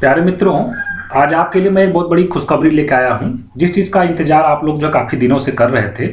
प्यारे मित्रों, आज आपके लिए मैं एक बहुत बड़ी खुशखबरी लेकर आया हूं। जिस चीज़ का इंतजार आप लोग जो काफ़ी दिनों से कर रहे थे,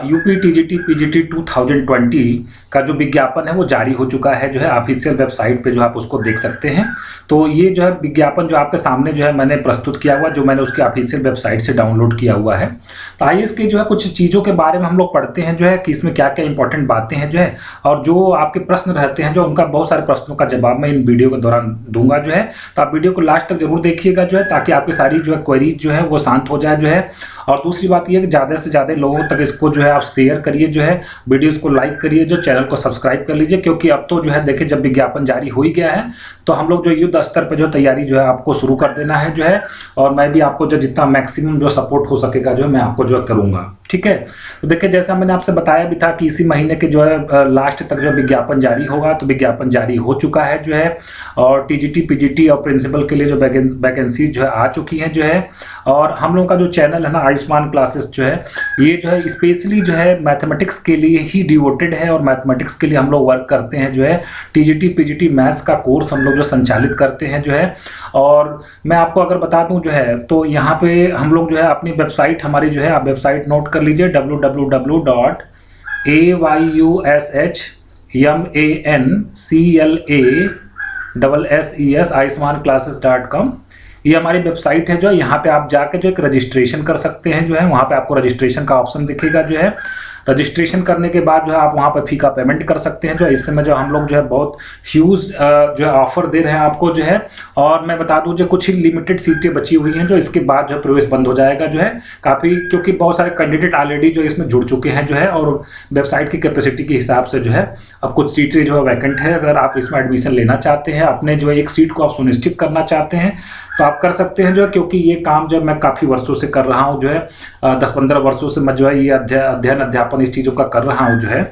यूपी टीजीटी पीजीटी 2020 का जो विज्ञापन है वो जारी हो चुका है। जो है ऑफिशियल वेबसाइट पे जो आप उसको देख सकते हैं। तो ये जो है विज्ञापन जो आपके सामने जो है मैंने प्रस्तुत किया हुआ, जो मैंने उसकी ऑफिशियल वेबसाइट से डाउनलोड किया हुआ है। तो आइए इसके जो है कुछ चीज़ों के बारे में हम लोग पढ़ते हैं, जो है कि इसमें क्या क्या इंपॉर्टेंट बातें हैं जो है, और जो आपके प्रश्न रहते हैं जो उनका बहुत सारे प्रश्नों का जवाब मैं इन वीडियो के दौरान दूंगा जो है। तो आप वीडियो को लास्ट तक जरूर देखिएगा जो है, ताकि आपकी सारी जो है क्वेरीज जो है वो शांत हो जाए जो है। और दूसरी बात यह कि ज़्यादा से ज़्यादा लोगों तक इसको जो है आप शेयर करिए जो है, वीडियोस को लाइक करिए, जो चैनल को सब्सक्राइब कर लीजिए, क्योंकि अब तो जो है देखिए जब विज्ञापन जारी हो ही गया है तो हम लोग जो युद्ध स्तर पर जो तैयारी जो है आपको शुरू कर देना है जो है। और मैं भी आपको जो जितना मैक्सिमम जो सपोर्ट हो सकेगा जो है मैं आपको जो है करूँगा, ठीक है। तो देखिए जैसा मैंने आपसे बताया भी था कि इसी महीने के जो है लास्ट तक जो विज्ञापन जारी होगा, तो विज्ञापन जारी हो चुका है जो है। और टीजीटी पीजीटी और प्रिंसिपल के लिए जो वैकेंसी जो है आ चुकी हैं जो है। और हम लोगों का जो चैनल है ना, आयुष्मान क्लासेस जो है, ये जो है स्पेशली जो है मैथमेटिक्स के लिए ही डिवोटेड है। और मैथमेटिक्स के लिए हम लोग वर्क करते हैं जो है। टीजीटी पीजीटी मैथ्स का कोर्स हम लोग जो संचालित करते हैं जो है। और मैं आपको अगर बता दूं जो है, तो यहाँ पे हम लोग जो है अपनी वेबसाइट हमारी जो है, आप वेबसाइट नोट कर लीजिए www.ayushmanclases ayushmanclasses.com। ये हमारी वेबसाइट है जो है। यहाँ पे आप जाके जो एक रजिस्ट्रेशन कर सकते हैं जो है। वहाँ पे आपको रजिस्ट्रेशन का ऑप्शन दिखेगा जो है। रजिस्ट्रेशन करने के बाद जो है आप वहाँ पर फी का पेमेंट कर सकते हैं जो। इस समय जो हम लोग जो है बहुत ह्यूज जो है ऑफर दे रहे हैं आपको जो है। और मैं बता दूं जो कुछ ही लिमिटेड सीटें बची हुई हैं जो, इसके बाद जो है प्रवेश बंद हो जाएगा जो है काफ़ी, क्योंकि बहुत सारे कैंडिडेट ऑलरेडी जो इसमें जुड़ चुके हैं जो है। और वेबसाइट की कैपेसिटी के हिसाब से जो है अब कुछ सीटें जो है वैकेंट है। अगर आप इसमें एडमिशन लेना चाहते हैं, अपने जो है एक सीट को आप सुनिश्चित करना चाहते हैं, तो आप कर सकते हैं जो है। क्योंकि ये काम जो मैं काफ़ी वर्षों से कर रहा हूँ जो है, 10-15 वर्षों से मैं जो है ये अध्ययन अध्यापन इस चीज़ों का कर रहा हूँ जो है।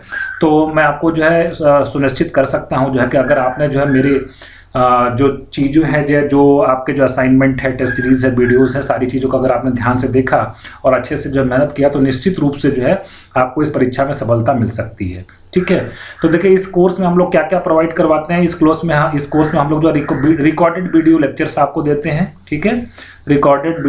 तो मैं आपको जो है सुनिश्चित कर सकता हूँ जो है कि अगर आपने जो है मेरे जो चीज़ें हैं जो आपके जो असाइनमेंट है, टेस्ट सीरीज़ है, वीडियोस है, सारी चीज़ों को अगर आपने ध्यान से देखा और अच्छे से जो मेहनत किया, तो निश्चित रूप से जो है आपको इस परीक्षा में सफलता मिल सकती है, ठीक है। तो देखिए इस कोर्स में हम लोग क्या क्या प्रोवाइड करवाते हैं। इस कोर्स में हम लोग जो रिकॉर्डेड वीडियो लेक्चर्स आपको देते हैं, ठीक है। रिकॉर्डेड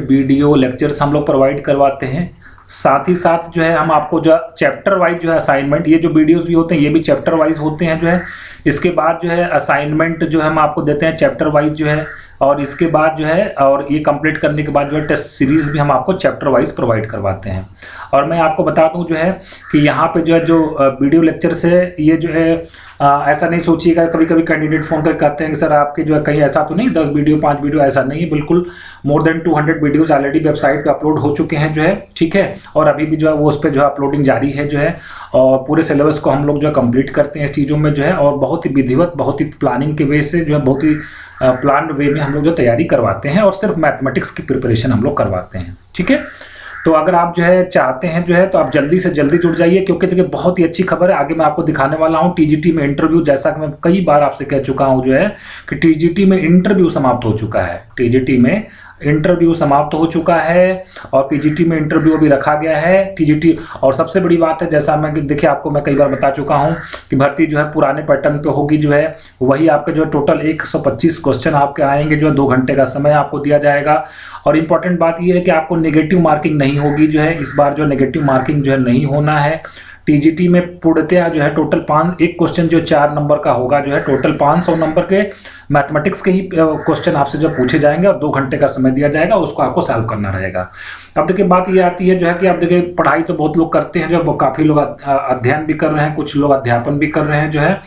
वीडियो लेक्चर्स हम लोग प्रोवाइड करवाते हैं। साथ ही साथ जो है हम आपको जो चैप्टर वाइज जो है असाइनमेंट, ये जो वीडियोस भी होते हैं ये भी चैप्टर वाइज होते हैं जो है। इसके बाद जो है असाइनमेंट जो है हम आपको देते हैं चैप्टर वाइज जो है। और इसके बाद जो है, और ये कंप्लीट करने के बाद जो है टेस्ट सीरीज भी हम आपको चैप्टर वाइज प्रोवाइड करवाते हैं। और मैं आपको बता दूं जो है कि यहाँ पे जो है जो वीडियो लेक्चर्स है, ये जो है ऐसा नहीं सोचिएगा। कभी कभी कैंडिडेट फ़ोन करके कहते हैं कि सर आपके जो है कहीं ऐसा तो नहीं 10 वीडियो 5 वीडियो, ऐसा नहीं है। बिल्कुल more than 200 videos already website पे अपलोड हो चुके हैं जो है, ठीक है। और अभी भी जो है वो उस पर जो है अपलोडिंग जारी है जो है। और पूरे सिलेबस को हम लोग जो है कंप्लीट करते हैं इस चीज़ों में जो है। और बहुत ही विधिवत, बहुत ही प्लानिंग के वे से जो है, बहुत ही प्लान वे में हम लोग जो तैयारी करवाते हैं। और सिर्फ मैथमेटिक्स की प्रिपरेशन हम लोग करवाते हैं, ठीक है। तो अगर आप जो है चाहते हैं जो है, तो आप जल्दी से जल्दी जुड़ जाइए, क्योंकि देखिए बहुत ही अच्छी खबर है आगे मैं आपको दिखाने वाला हूं। टीजीटी में इंटरव्यू, जैसा कि मैं कई बार आपसे कह चुका हूं जो है कि टीजीटी में इंटरव्यू समाप्त हो चुका है। टीजीटी में इंटरव्यू समाप्त हो चुका है और पीजीटी में इंटरव्यू अभी रखा गया है। टीजीटी, और सबसे बड़ी बात है, जैसा मैं देखिए आपको मैं कई बार बता चुका हूं कि भर्ती जो है पुराने पैटर्न पे होगी जो है। वही आपके जो टोटल 125 क्वेश्चन आपके आएंगे जो है, 2 घंटे का समय आपको दिया जाएगा। और इम्पॉर्टेंट बात यह है कि आपको नेगेटिव मार्किंग नहीं होगी जो है। इस बार जो नेगेटिव मार्किंग जो है नहीं होना है। टीजीटी में पूर्णतया जो है टोटल एक क्वेश्चन जो 4 नंबर का होगा जो है। टोटल 500 नंबर के मैथमेटिक्स के ही क्वेश्चन आपसे जो पूछे जाएंगे और 2 घंटे का समय दिया जाएगा, उसको आपको सॉल्व करना रहेगा। अब देखिए बात ये आती है जो है कि अब देखिए पढ़ाई तो बहुत लोग करते हैं जो, काफ़ी लोग अध्ययन भी कर रहे हैं, कुछ लोग अध्यापन भी कर रहे हैं जो है।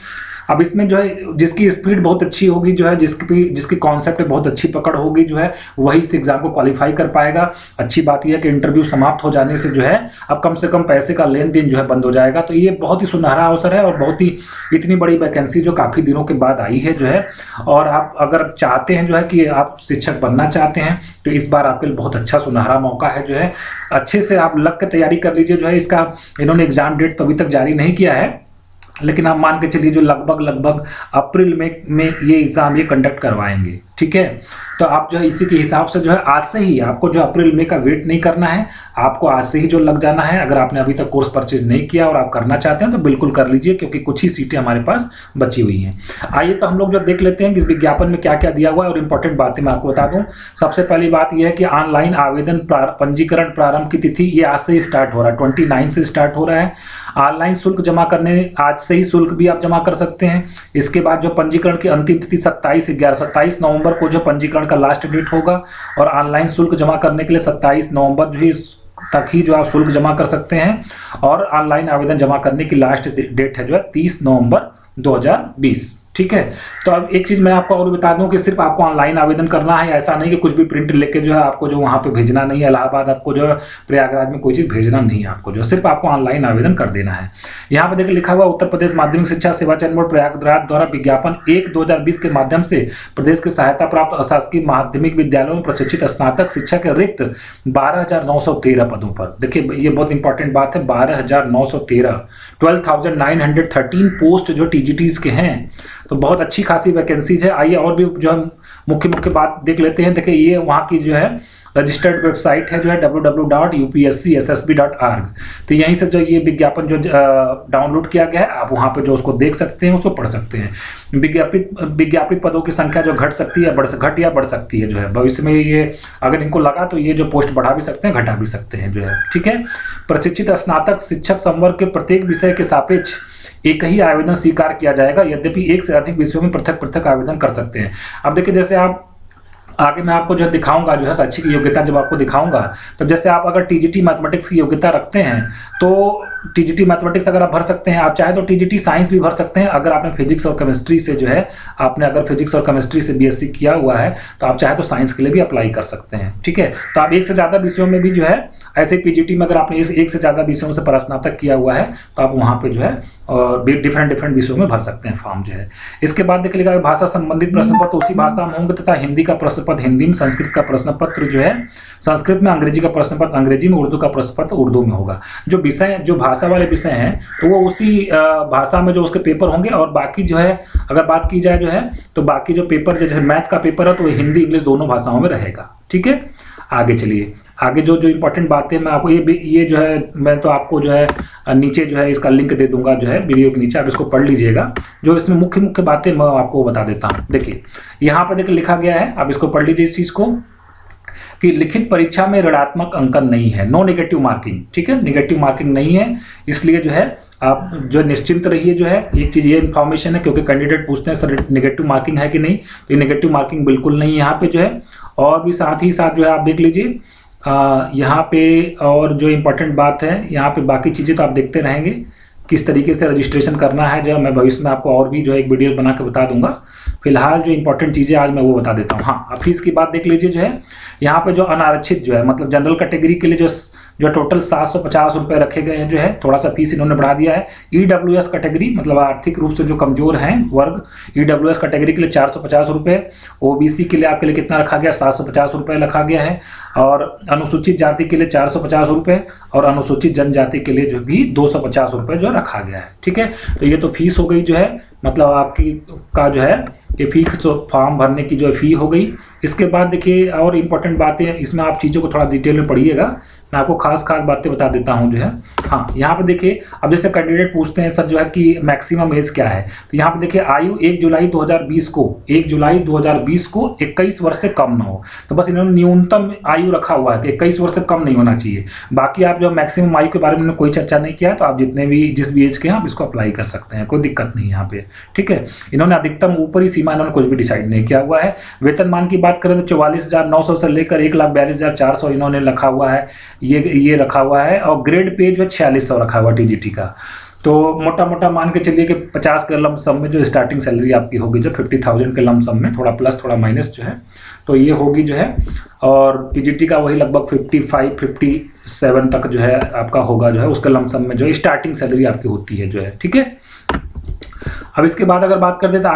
अब इसमें जो है जिसकी स्पीड बहुत अच्छी होगी जो है, जिसकी कॉन्सेप्ट बहुत अच्छी पकड़ होगी जो है, वही इस एग्जाम को क्वालिफाई कर पाएगा। अच्छी बात यह है कि इंटरव्यू समाप्त हो जाने से जो है अब कम से कम पैसे का लेन देन जो है बंद हो जाएगा। तो ये बहुत ही सुनहरा अवसर है और बहुत ही इतनी बड़ी वैकेंसी जो काफ़ी दिनों के बाद आई है जो है। और आप अगर चाहते हैं जो है कि आप शिक्षक बनना चाहते हैं, तो इस बार आपके लिए बहुत अच्छा सुनहरा मौका है जो है। अच्छे से आप लग के तैयारी कर लीजिए जो है। इसका इन्होंने एग्जाम डेट तो अभी तक जारी नहीं किया है, लेकिन आप मान के चलिए जो लगभग अप्रैल में ये एग्ज़ाम ये कंडक्ट करवाएंगे, ठीक है। तो आप जो है इसी के हिसाब से जो है आज से ही आपको जो अप्रैल मई का वेट नहीं करना है, आपको आज से ही जो लग जाना है। अगर आपने अभी तक कोर्स परचेज नहीं किया और आप करना चाहते हैं तो बिल्कुल कर लीजिए, क्योंकि कुछ ही सीटें हमारे पास बची हुई हैं। आइए तो हम लोग जो देख लेते हैं कि इस विज्ञापन में क्या क्या दिया हुआ है और इंपॉर्टेंट बातें मैं आपको बता दूं। सबसे पहली बात यह है कि ऑनलाइन आवेदन पंजीकरण प्रारंभ की तिथि ये आज से ही स्टार्ट हो रहा है, 29 से स्टार्ट हो रहा है। ऑनलाइन शुल्क जमा करने आज से ही शुल्क भी आप जमा कर सकते हैं। इसके बाद जो पंजीकरण की अंतिम तिथि 27 नवंबर को जो पंजीकरण का लास्ट डेट होगा, और ऑनलाइन शुल्क जमा करने के लिए 27 नवंबर जो ही तक ही जो आप शुल्क जमा कर सकते हैं। और ऑनलाइन आवेदन जमा करने की लास्ट डेट है जो है 30 नवंबर 2020। ठीक है, तो अब एक चीज मैं आपको और बता दूं कि सिर्फ आपको ऑनलाइन आवेदन करना है, ऐसा नहीं कि कुछ भी प्रिंट लेके जो है आपको जो वहां पे भेजना नहीं है। इलाहाबाद आपको जो है प्रयागराज में कोई चीज भेजना नहीं है, आपको जो सिर्फ आपको ऑनलाइन आवेदन कर देना है। यहाँ पे देखिए लिखा हुआ उत्तर प्रदेश माध्यमिक शिक्षा सेवा चयन बोर्ड प्रयागराज द्वारा विज्ञापन 1/2020 के माध्यम से प्रदेश के सहायता प्राप्त अशासकीय माध्यमिक विद्यालयों में प्रशिक्षित स्नातक शिक्षा के रिक्त 12,913 पदों पर। देखिए ये बहुत इंपॉर्टेंट बात है, 12,913 12,913 पोस्ट जो टीजीटीज के हैं, तो बहुत अच्छी खासी वैकेंसीज है। आइए और भी जो है मुख्य बात देख लेते हैं। देखिए ये वहाँ की जो है रजिस्टर्ड वेबसाइट है जो है www.upscssb.org। तो यहीं से जो ये विज्ञापन जो डाउनलोड किया गया है, आप वहाँ पे जो उसको देख सकते हैं, उसको पढ़ सकते हैं। विज्ञापित पदों की संख्या जो घट सकती है, घट या बढ़ सकती है जो है भविष्य में। ये अगर इनको लगा तो ये जो पोस्ट बढ़ा भी सकते हैं, घटा भी सकते हैं जो है। ठीक है, प्रशिक्षित स्नातक शिक्षक संवर्ग के प्रत्येक विषय के सापेक्ष एक ही आवेदन स्वीकार किया जाएगा, यद्यपि एक से अधिक विषयों में पृथक आवेदन कर सकते हैं। अब देखिए जैसे आप आगे मैं आपको जो दिखाऊंगा जो है शैक्षिक योग्यता जब आपको दिखाऊंगा, तो जैसे आप अगर टीजीटी मैथमेटिक्स की योग्यता रखते हैं तो टीजीटी मैथमेटिक्स अगर आप भर सकते हैं। आप चाहे तो टीजीटी साइंस भी भर सकते हैं। अगर आपने फिजिक्स और केमिस्ट्री से जो है आपने अगर फिजिक्स और केमिस्ट्री से बीएससी किया हुआ है तो आप चाहे तो साइंस के लिए भी अप्लाई कर सकते हैं। ठीक है, तो आप एक से ज़्यादा विषयों में भी जो है ऐसे पीजीटी में अगर आपने एक से ज़्यादा विषयों से परास्नातक किया हुआ है तो आप वहाँ पे जो है और डिफरेंट विषयों में भर सकते हैं फॉर्म जो है। इसके बाद देखिए लिखा है भाषा संबंधित प्रश्न पत्र उसी भाषा में होंगे तथा हिंदी का प्रश्न पत्र हिंदी में, संस्कृत का प्रश्न पत्र जो है संस्कृत में, अंग्रेजी का प्रश्न पत्र अंग्रेजी में, उर्दू का प्रश्न पत्र उर्दू में होगा। जो विषय जो भाषा वाले विषय हैं तो वो उसी भाषा में जो उसके पेपर होंगे, और बाकी जो है अगर बात की जाए जो है तो बाकी जो पेपर जैसे मैथ्स का पेपर है तो वो हिंदी इंग्लिश दोनों भाषाओं में रहेगा। ठीक है, आगे चलिए आगे जो इंपॉर्टेंट बातें मैं आपको ये जो है मैं तो आपको जो है नीचे जो है इसका लिंक दे दूंगा जो है वीडियो के नीचे, आप इसको पढ़ लीजिएगा। जो इसमें मुख्य बातें मैं आपको बता देता हूँ। देखिए यहाँ पर देखिए लिखा गया है, आप इसको पढ़ लीजिए इस चीज़ को, कि लिखित परीक्षा में ऋणात्मक अंकन नहीं है, नो नेगेटिव मार्किंग। ठीक है, नेगेटिव मार्किंग नहीं है, इसलिए जो है आप जो निश्चिंत रहिए। जो है एक चीज़ ये इन्फॉर्मेशन है, क्योंकि कैंडिडेट पूछते हैं सर नेगेटिव मार्किंग है कि नहीं, तो ये नेगेटिव मार्किंग बिल्कुल नहीं है यहाँ पे जो है। और भी साथ ही साथ जो है आप देख लीजिए यहाँ पे और जो इम्पोर्टेंट बात है यहाँ पे, बाकी चीज़ें तो आप देखते रहेंगे किस तरीके से रजिस्ट्रेशन करना है, जो मैं भविष्य में आपको और भी जो है एक वीडियो बना के बता दूंगा। फिलहाल जो इंपॉर्टेंट चीज़ें आज मैं वो बता देता हूँ। हाँ, अब फीस की बात देख लीजिए। जो है यहाँ पे जो अनारक्षित जो है मतलब जनरल कैटेगरी के लिए जो टोटल 750 रुपये रखे गए हैं जो है, थोड़ा सा फीस इन्होंने बढ़ा दिया है। ईडब्ल्यूएस कैटेगरी मतलब आर्थिक रूप से जो कमजोर हैं वर्ग, ईडब्ल्यूएस कैटेगरी के लिए 450 रुपये, ओबीसी के लिए आपके लिए कितना रखा गया 750 रुपये रखा गया है, और अनुसूचित जाति के लिए 450 रुपये, और अनुसूचित जनजाति के लिए जो भी 250 रुपये जो रखा गया है। ठीक है, तो ये तो फीस हो गई जो है, मतलब आपकी का जो है ये फीस फॉर्म भरने की जो फी हो गई। इसके बाद देखिए और इम्पोर्टेंट बातें, इसमें आप चीज़ों को थोड़ा डिटेल में पढ़िएगा, मैं आपको खास बातें बता देता हूं जो है। हाँ, यहाँ पे देखिए अब जैसे कैंडिडेट पूछते हैं सर जो है कि मैक्सिमम एज क्या है, तो यहाँ पे देखिए आयु 1 जुलाई 2020 को 21 वर्ष से कम ना हो। तो बस इन्होंने न्यूनतम आयु रखा हुआ है कि 21 वर्ष से कम नहीं होना चाहिए। बाकी आप जो मैक्सिमम आयु के बारे में कोई चर्चा नहीं किया है, तो आप जितने भी जिस भी एज के हैं आप इसको अप्लाई कर सकते हैं, कोई दिक्कत नहीं है यहाँ पे। ठीक है, इन्होंने अधिकतम ऊपरी सीमा इन्होंने कुछ भी डिसाइड नहीं किया हुआ है। वेतनमान की बात करें तो 44,900 से लेकर 1,42,400 इन्होंने रखा हुआ है, ये रखा हुआ है। और ग्रेड पे जो 4600 रखा हुआ टीजीटी का। तो मोटा मान के चलिए कि 50 के लमसम में जो स्टार्टिंग सैलरी आपकी होगी जो 50,000 के लमसम में, थोड़ा प्लस थोड़ा माइनस जो है, तो ये होगी जो है। और पीजीटी का वही लगभग 55-57 तक जो है आपका होगा जो है, उसके लमसम में जो स्टार्टिंग सैलरी आपकी होती है जो है। ठीक है, अब इसके बाद अगर बात कर दे तो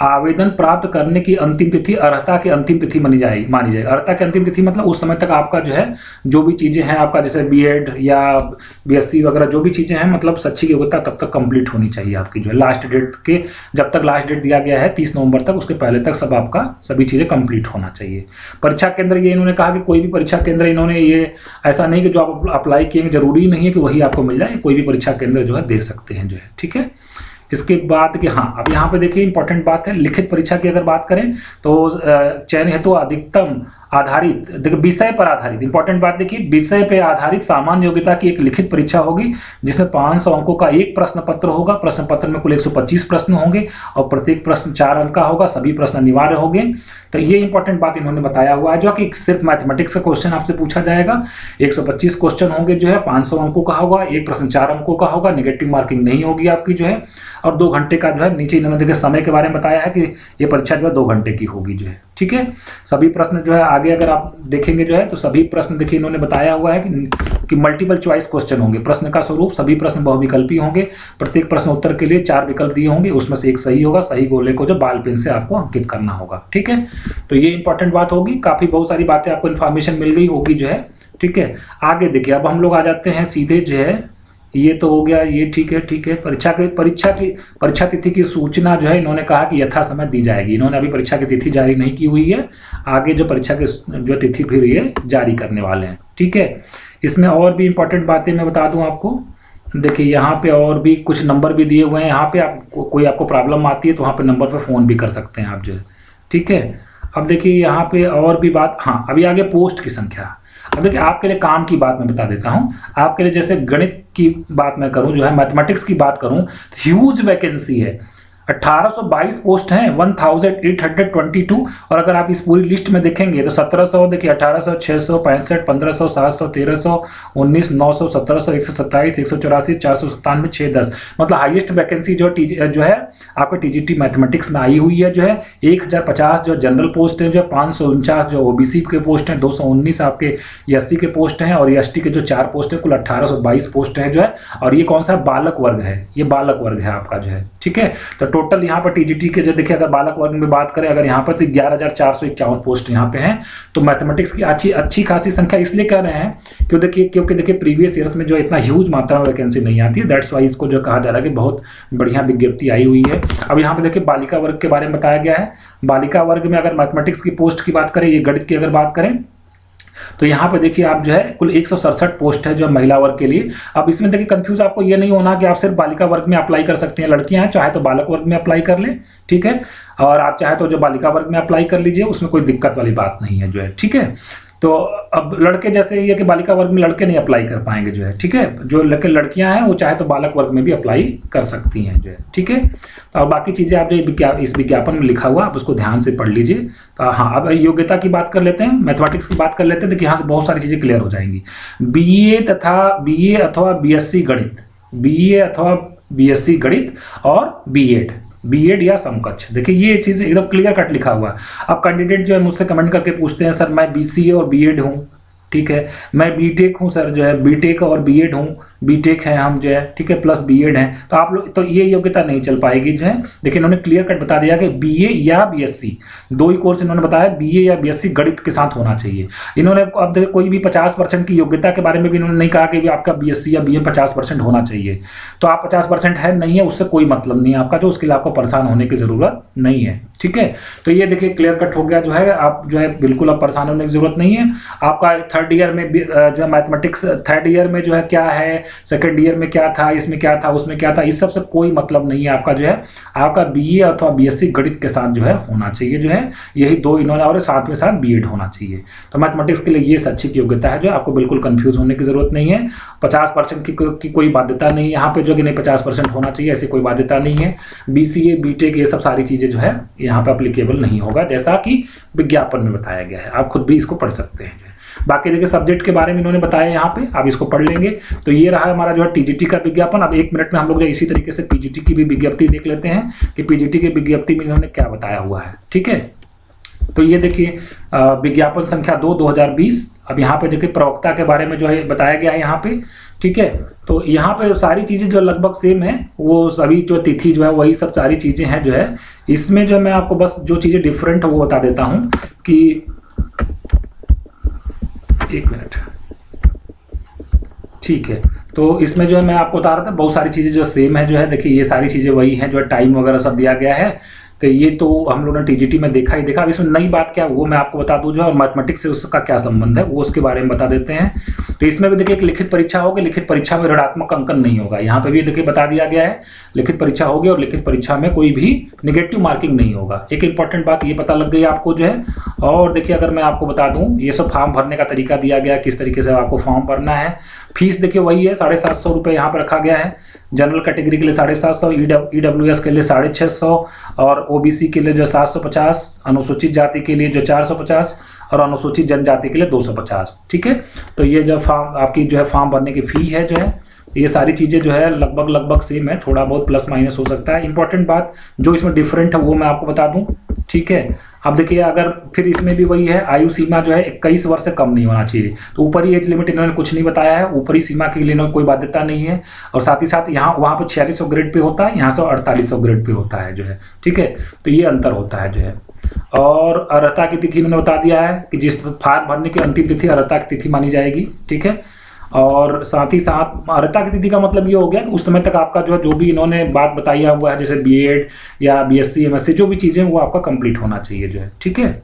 आवेदन प्राप्त करने की अंतिम तिथि अर्हता की अंतिम तिथि मानी जाएगी। अर्हता की अंतिम तिथि मतलब उस समय तक आपका जो है जो भी चीज़ें हैं आपका, जैसे बीएड या बीएससी वगैरह जो भी चीज़ें हैं, मतलब शैक्षिक योग्यता तब तक कंप्लीट होनी चाहिए आपकी जो है। लास्ट डेट के, जब तक लास्ट डेट दिया गया है 30 नवंबर तक, उसके पहले तक सब आपका सभी चीज़ें कंप्लीट होना चाहिए। परीक्षा केंद्र, ये इन्होंने कहा कि कोई भी परीक्षा केंद्र, इन्होंने ये ऐसा नहीं कि जो आप अप्लाई किएंगे जरूरी नहीं है कि वही आपको मिल जाए, कोई भी परीक्षा केंद्र जो है दे सकते हैं जो है, ठीक है। इसके बाद कि हाँ, अब यहाँ पे देखिए इंपॉर्टेंट बात है, लिखित परीक्षा की अगर बात करें तो चयन हेतु अधिकतम आधारित, देखिए विषय पर आधारित, इंपॉर्टेंट बात देखिए, विषय पर आधारित सामान्य योग्यता की एक लिखित परीक्षा होगी जिसमें 500 अंकों का एक प्रश्न पत्र होगा। प्रश्न पत्र में कुल 125 प्रश्न होंगे और प्रत्येक प्रश्न 4 अंक का होगा, सभी प्रश्न अनिवार्य होंगे। तो ये इंपॉर्टेंट बात इन्होंने बताया हुआ है, जो कि सिर्फ मैथमेटिक्स का क्वेश्चन आपसे पूछा जाएगा। 125 क्वेश्चन होंगे जो है, 500 अंकों का होगा, एक प्रश्न 4 अंकों का होगा, नेगेटिव मार्किंग नहीं होगी आपकी जो है, और 2 घंटे का जो है, नीचे इन्होंने देखिए समय के बारे में बताया है कि ये परीक्षा जो है 2 घंटे की होगी जो है, ठीक है। सभी प्रश्न जो है आगे अगर आप देखेंगे जो है, तो सभी प्रश्न देखिए इन्होंने बताया हुआ है कि मल्टीपल चॉइस क्वेश्चन होंगे। प्रश्न का स्वरूप, सभी प्रश्न बहुविकल्पी होंगे, प्रत्येक प्रश्न उत्तर के लिए 4 विकल्प दिए होंगे, उसमें से एक सही होगा। सही गोले को जो बाल पेन से आपको अंकित करना होगा, ठीक है। तो ये इंपॉर्टेंट बात होगी, काफी बहुत सारी बातें आपको इन्फॉर्मेशन मिल गई होगी जो है, ठीक है। आगे देखिए, अब हम लोग आ जाते हैं सीधे जो है, ये तो हो गया, ये ठीक है, ठीक है। परीक्षा तिथि की सूचना जो है इन्होंने कहा कि यथा समय दी जाएगी। इन्होंने अभी परीक्षा की तिथि जारी नहीं की हुई है, आगे जो परीक्षा की जो तिथि फिर ये जारी करने वाले हैं, ठीक है। इसमें और भी इंपॉर्टेंट बातें मैं बता दूं आपको, देखिए यहाँ पे और भी कुछ नंबर भी दिए हुए हैं। यहाँ पे आपको कोई आपको प्रॉब्लम आती है तो वहाँ पे नंबर पे फ़ोन भी कर सकते हैं आप जो है, ठीक है। अब देखिए यहाँ पे और भी बात, हाँ अभी आगे पोस्ट की संख्या। अब देखिए आपके लिए काम की बात मैं बता देता हूँ, आपके लिए जैसे गणित की बात मैं करूँ जो है, मैथमेटिक्स की बात करूँ, ह्यूज वैकेंसी है। 1822 पोस्ट हैं, 1822, और अगर आप इस पूरी लिस्ट में देखेंगे तो 1700, देखिए 1800, 600, 65, 1500, 700, 1300, 19, 900, 1700, 127, 184, 497, 610, मतलब हाईएस्ट वैकेंसी जो है आपके टीजीटी मैथमेटिक्स में आई हुई है जो है। 1050 जो जनरल पोस्ट है जो है, 549 जो ओबीसी के पोस्ट हैं, 219 आपके एससी के पोस्ट हैं, और एसटी के जो 4 पोस्ट हैं, कुल 1822 पोस्ट हैं जो है। और ये कौन सा बालक वर्ग है, ये बालक वर्ग है आपका जो है, ठीक है। तो टोटल यहाँ पर टीजीटी के जो देखिए अगर बालक वर्ग में बात करें, अगर यहाँ पर तो 11,451 पोस्ट यहाँ पे हैं। तो मैथमेटिक्स की अच्छी खासी संख्या इसलिए कह रहे हैं क्योंकि देखिए प्रीवियस ईयर्स में जो इतना ह्यूज मात्रा में वैकेंसी नहीं आती है, दैट्स वाई इसको जो कहा जा रहा है कि बहुत बढ़िया विज्ञप्ति आई हुई है। अब यहाँ पे देखिए बालिका वर्ग के बारे में बताया गया है। बालिका वर्ग में अगर मैथमेटिक्स की पोस्ट की बात करें, ये गणित की अगर बात करें, तो यहाँ पे देखिए आप जो है कुल 167 पोस्ट है जो महिला वर्ग के लिए। अब इसमें देखिए कंफ्यूज आपको ये नहीं होना कि आप सिर्फ बालिका वर्ग में अप्लाई कर सकते हैं, लड़कियां हैं चाहे तो बालक वर्ग में अप्लाई कर लें, ठीक है, और आप चाहे तो जो बालिका वर्ग में अप्लाई कर लीजिए, उसमें कोई दिक्कत वाली बात नहीं है जो है, ठीक है। तो अब लड़के जैसे ये कि बालिका वर्ग में लड़के नहीं अप्लाई कर पाएंगे जो है, ठीक है। जो लड़कियां हैं वो चाहे तो बालक वर्ग में भी अप्लाई कर सकती हैं जो है, ठीक है। तो बाकी चीज़ें आप जो इस विज्ञापन में लिखा हुआ आप उसको ध्यान से पढ़ लीजिए। तो हाँ, अब योग्यता की बात कर लेते हैं, मैथमेटिक्स की बात कर लेते हैं। देखिए यहाँ से बहुत सारी चीज़ें क्लियर हो जाएंगी। बीए अथवा बीएससी गणित, बीए अथवा बीएससी गणित और बीएड या समकक्ष, देखिए ये चीज़ एकदम क्लियर कट लिखा हुआ है। अब कैंडिडेट जो है मुझसे कमेंट करके पूछते हैं, सर मैं बीसीए और बीएड हूँ, ठीक है, मैं बीटेक हूँ सर जो है, बीटेक और बीएड हूँ, बीटेक है हम जो है, ठीक है, प्लस बीएड है, तो आप लोग तो ये योग्यता नहीं चल पाएगी जो है। देखिए इन्होंने क्लियर कट बता दिया कि बीए या बीएससी, 2 ही कोर्स इन्होंने बताया, बीए या बीएससी गणित के साथ होना चाहिए। इन्होंने अब देखिए कोई भी 50% की योग्यता के बारे में भी इन्होंने नहीं कहा कि आपका बीएससी या बीए 50% होना चाहिए। तो आप 50% है नहीं है, उससे कोई मतलब नहीं है आपका, जो उसके लिए आपको परेशान होने की जरूरत नहीं है, ठीक है। तो ये देखिए क्लियर कट हो गया जो है, आप जो है बिल्कुल अब परेशान होने की जरूरत नहीं है। आपका 3rd ईयर में जो मैथमेटिक्स 3rd ईयर में जो है क्या है, 2nd ईयर में क्या था, इसमें क्या था, उसमें क्या था, इस सब से कोई मतलब नहीं है आपका जो है। आपका बीए अथवा बीएससी गणित के साथ जो है होना चाहिए जो है, यही 2 इन्होंने, और साथ में साथ बीएड होना चाहिए। तो मैथमेटिक्स के लिए ये शैक्षिक योग्यता है जो आपको बिल्कुल कंफ्यूज होने की जरूरत नहीं है। 50% की कोई बाध्यता नहीं है यहाँ पे जो कि नहीं 50% होना चाहिए, ऐसी कोई बाध्यता नहीं है। बीसीए बीटेक ये सब सारी चीजें जो है यहाँ पे अप्लीकेबल नहीं होगा, जैसा कि विज्ञापन में बताया गया है। आप खुद भी इसको पढ़ सकते हैं। बाकी देखिए सब्जेक्ट के बारे में इन्होंने बताया यहाँ पे, आप इसको पढ़ लेंगे। तो ये रहा हमारा जो है टीजीटी का विज्ञापन। अब 1 मिनट में हम लोग जो इसी तरीके से पीजीटी की भी विज्ञप्ति देख लेते हैं कि पीजीटी की विज्ञप्ति में इन्होंने क्या बताया हुआ है, ठीक है। तो ये देखिए विज्ञापन संख्या 2/2020। अब यहाँ पे देखिए प्रवक्ता के बारे में जो है बताया गया है यहाँ पे, ठीक है। तो यहाँ पे सारी चीज़ें जो लगभग सेम है, वो सभी जो तिथि जो है वही सब सारी चीज़ें हैं जो है। इसमें जो मैं आपको बस जो चीज़ें डिफरेंट है वो बता देता हूँ कि एक मिनट, ठीक है। तो इसमें जो है मैं आपको बता रहा था बहुत सारी चीज़ें जो सेम है जो है। देखिए ये सारी चीज़ें वही हैं जो है, टाइम वगैरह सब दिया गया है। तो ये तो हम लोगों ने टीजीटी में देखा ही देखा। अब इसमें नई बात क्या है वो मैं आपको बता दूं जो है, और मैथमेटिक्स से उसका क्या संबंध है वो उसके बारे में बता देते हैं। तो इसमें भी देखिए एक लिखित परीक्षा होगी, लिखित परीक्षा में ऋणात्मक अंकन नहीं होगा। यहाँ पे भी देखिए बता दिया गया है लिखित परीक्षा होगी और लिखित परीक्षा में कोई भी नेगेटिव मार्किंग नहीं होगा। एक इंपॉर्टेंट बात ये पता लग गई आपको जो है। और देखिए अगर मैं आपको बता दूं, ये सब फॉर्म भरने का तरीका दिया गया है, किस तरीके से आपको फॉर्म भरना है। फीस देखिए वही है, 750 रुपये यहाँ पर रखा गया है। जनरल कैटेगरी के लिए 750, ईडब्ल्यूएस के लिए 650 और ओबीसी के लिए जो 750, अनुसूचित जाति के लिए जो 450 और अनुसूचित जनजाति के लिए 250। ठीक है। तो ये जो फॉर्म आपकी जो है फॉर्म भरने की फ़ी है जो है, ये सारी चीज़ें जो है लगभग सेम है, थोड़ा बहुत प्लस माइनस हो सकता है। इंपॉर्टेंट बात जो इसमें डिफरेंट है वो मैं आपको बता दूं। ठीक है। अब देखिए अगर फिर इसमें भी वही है, आयु सीमा जो है 21 वर्ष से कम नहीं होना चाहिए। तो ऊपरी एज लिमिट इन्होंने कुछ नहीं बताया है, ऊपरी सीमा के लिए इन्होंने कोई बाध्यता नहीं है। और साथ ही साथ यहाँ वहाँ पर 4600 ग्रेड पे होता है, यहाँ से 4800 ग्रेड पे होता है जो है। ठीक है। तो ये अंतर होता है जो है। और अर्हता की तिथि इन्होंने बता दिया है कि जिस फॉर्म भरने की अंतिम तिथि अर्हता की तिथि मानी जाएगी। ठीक है। और साथ ही साथ अर्हता की तिथि का मतलब ये हो गया कि उस समय तक आपका जो भी इन्होंने बात बताया हुआ है, जैसे बीएड या बीएससी एमएससी जो भी चीज़ें वो आपका कंप्लीट होना चाहिए जो है। ठीक है।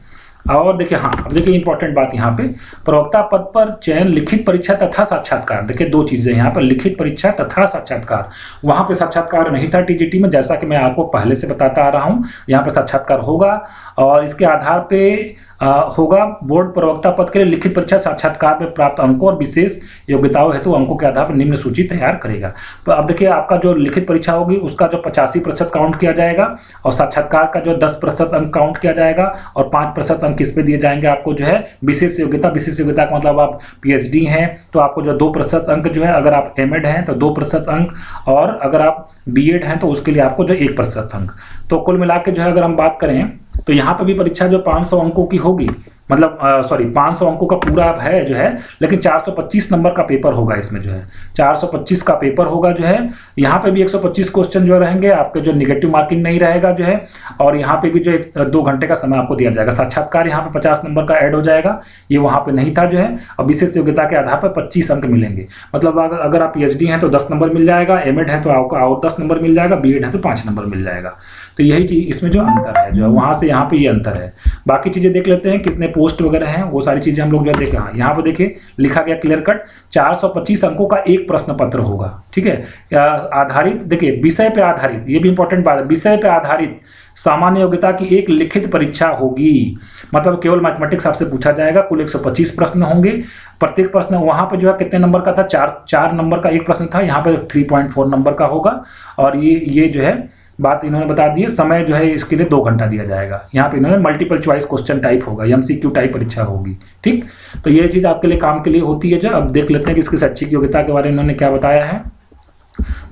और देखिए हाँ, अब देखिए इंपॉर्टेंट बात यहाँ पे, प्रवक्ता पद पर चयन लिखित परीक्षा तथा साक्षात्कार। देखिए दो चीजें यहाँ पर, लिखित परीक्षा तथा साक्षात्कार। वहाँ पे साक्षात्कार नहीं था टीजीटी में, जैसा कि मैं आपको पहले से बताता आ रहा हूँ। यहाँ पे साक्षात्कार होगा और इसके आधार पे होगा बोर्ड प्रवक्ता पद के लिए लिखित परीक्षा साक्षात्कार में प्राप्त अंकों और विशेष योग्यताओं हेतु अंकों के आधार पर निम्न सूची तैयार करेगा। तो अब देखिए आपका जो लिखित परीक्षा होगी उसका जो 85% काउंट किया जाएगा और साक्षात्कार का जो 10% अंक काउंट किया जाएगा और 5% अंक किस पे दिए जाएंगे आपको जो है विशेष योग्यता। विशेष योग्यता का मतलब आप पीएचडी हैं तो आपको जो 2% अंक जो है, अगर आप एमएड हैं तो 2% अंक, और अगर आप बीएड हैं तो उसके लिए आपको जो 1% अंक। तो कुल मिला के जो है अगर हम बात करें तो यहाँ पर भी परीक्षा जो 500 अंकों की होगी, मतलब 500 अंकों का पूरा है जो है, लेकिन 425 नंबर का पेपर होगा इसमें जो है। 425 का पेपर होगा जो है। यहाँ पे भी 125 क्वेश्चन जो रहेंगे आपके, जो निगेटिव मार्किंग नहीं रहेगा जो है। और यहाँ पे भी जो 2 घंटे का समय आपको दिया जाएगा। साक्षात्कार यहाँ पे 50 नंबर का ऐड हो जाएगा, ये वहाँ पे नहीं था जो है। और विशेष योग्यता के आधार पर 25 अंक मिलेंगे। मतलब अगर आप पीएचडी हैं तो 10 नंबर मिल जाएगा, एमएड है तो आपको और 10 नंबर मिल जाएगा, बीएड है तो 5 नंबर मिल जाएगा। तो यही चीज इसमें जो अंतर है जो है, वहां से यहाँ पे ये अंतर है। बाकी चीजें देख लेते हैं, कितने पोस्ट वगैरह हैं वो सारी चीजें हम लोग जो देखें। हाँ, यहाँ पे देखिए लिखा गया क्लियर कट, 425 अंकों का एक प्रश्न पत्र होगा। ठीक है। आधारित, देखिए विषय पे आधारित, ये भी इंपॉर्टेंट बात है, विषय पे आधारित सामान्य योग्यता की एक लिखित परीक्षा होगी। मतलब केवल मैथमेटिक्स आपसे पूछा जाएगा। कुल 125 प्रश्न होंगे। प्रत्येक प्रश्न वहां पे जो है कितने नंबर का था, 4 नंबर का एक प्रश्न था, यहाँ पे 3.4 नंबर का होगा। और ये जो है बात इन्होंने बता दी है। समय जो है इसके लिए 2 घंटा दिया जाएगा। यहाँ पे इन्होंने मल्टीपल चॉइस क्वेश्चन टाइप होगा, एमसीक्यू टाइप परीक्षा होगी। ठीक। तो ये चीज़ आपके लिए काम के लिए होती है जो। अब देख लेते हैं कि इसकी शैक्षिक योग्यता के बारे में इन्होंने क्या बताया है,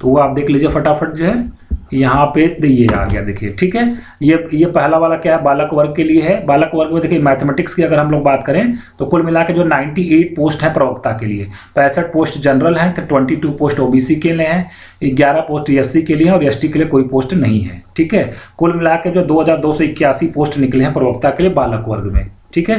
तो वो आप देख लीजिए फटाफट जो है। यहाँ पे ये आ गया देखिए। ठीक है। ये पहला वाला क्या है, बालक वर्ग के लिए है। बालक वर्ग में देखिए मैथमेटिक्स की अगर हम लोग बात करें तो कुल मिला के जो 98 पोस्ट है प्रवक्ता के लिए, 65 पोस्ट जनरल हैं, तो 22 पोस्ट ओबीसी के लिए हैं, 11 पोस्ट एससी के लिए और एसटी के लिए कोई पोस्ट नहीं है। ठीक है। कुल मिला के जो 2281 पोस्ट निकले हैं प्रवक्ता के लिए बालक वर्ग में। ठीक है।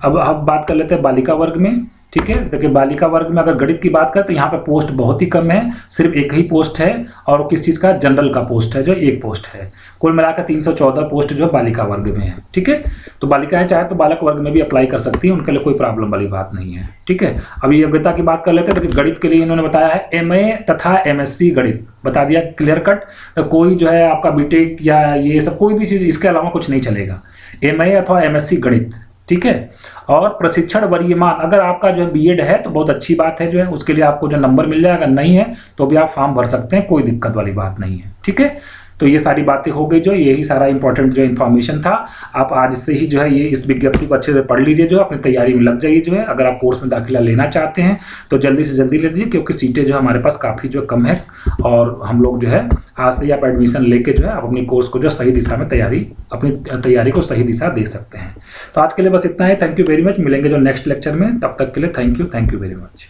अब बात कर लेते हैं बालिका वर्ग में। ठीक है। देखिए बालिका वर्ग में अगर गणित की बात करें तो यहाँ पे पोस्ट बहुत ही कम है, सिर्फ एक ही पोस्ट है। और किस चीज़ का, जनरल का पोस्ट है जो 1 पोस्ट है। कुल मिलाकर 314 पोस्ट जो बालिका वर्ग में है। ठीक है। तो बालिकाएं चाहे तो बालक वर्ग में भी अप्लाई कर सकती हैं, उनके लिए कोई प्रॉब्लम वाली बात नहीं है। ठीक है। अभी योग्यता की बात कर लेते हैं। देखिए गणित के लिए इन्होंने बताया है एमए तथा एमएससी गणित बता दिया क्लियर कट। तो कोई जो है आपका बीटेक या ये सब कोई भी चीज़ इसके अलावा कुछ नहीं चलेगा, एमए अथवा एमएससी गणित। ठीक है। और प्रशिक्षण वरीयमान, अगर आपका जो है बीएड है तो बहुत अच्छी बात है जो है, उसके लिए आपको जो नंबर मिल जाएगा। नहीं है तो भी आप फॉर्म भर सकते हैं, कोई दिक्कत वाली बात नहीं है। ठीक है। तो ये सारी बातें हो गई जो, यही सारा इंपॉर्टेंट जो इन्फॉर्मेशन था। आप आज से ही जो है ये इस विज्ञप्ति को अच्छे से पढ़ लीजिए, जो अपनी तैयारी में लग जाइए जो है। अगर आप कोर्स में दाखिला लेना चाहते हैं तो जल्दी से जल्दी ले लीजिए, क्योंकि सीटें जो हमारे पास काफ़ी जो कम है। और हम लोग जो है आज से ही आप एडमिशन लेके जो है आप अपनी कोर्स को जो सही दिशा में अपनी तैयारी को सही दिशा दे सकते हैं। तो आज के लिए बस इतना ही। Thank you very much. मिलेंगे जो नेक्स्ट लेक्चर में, तब तक के लिए थैंक यू वेरी मच।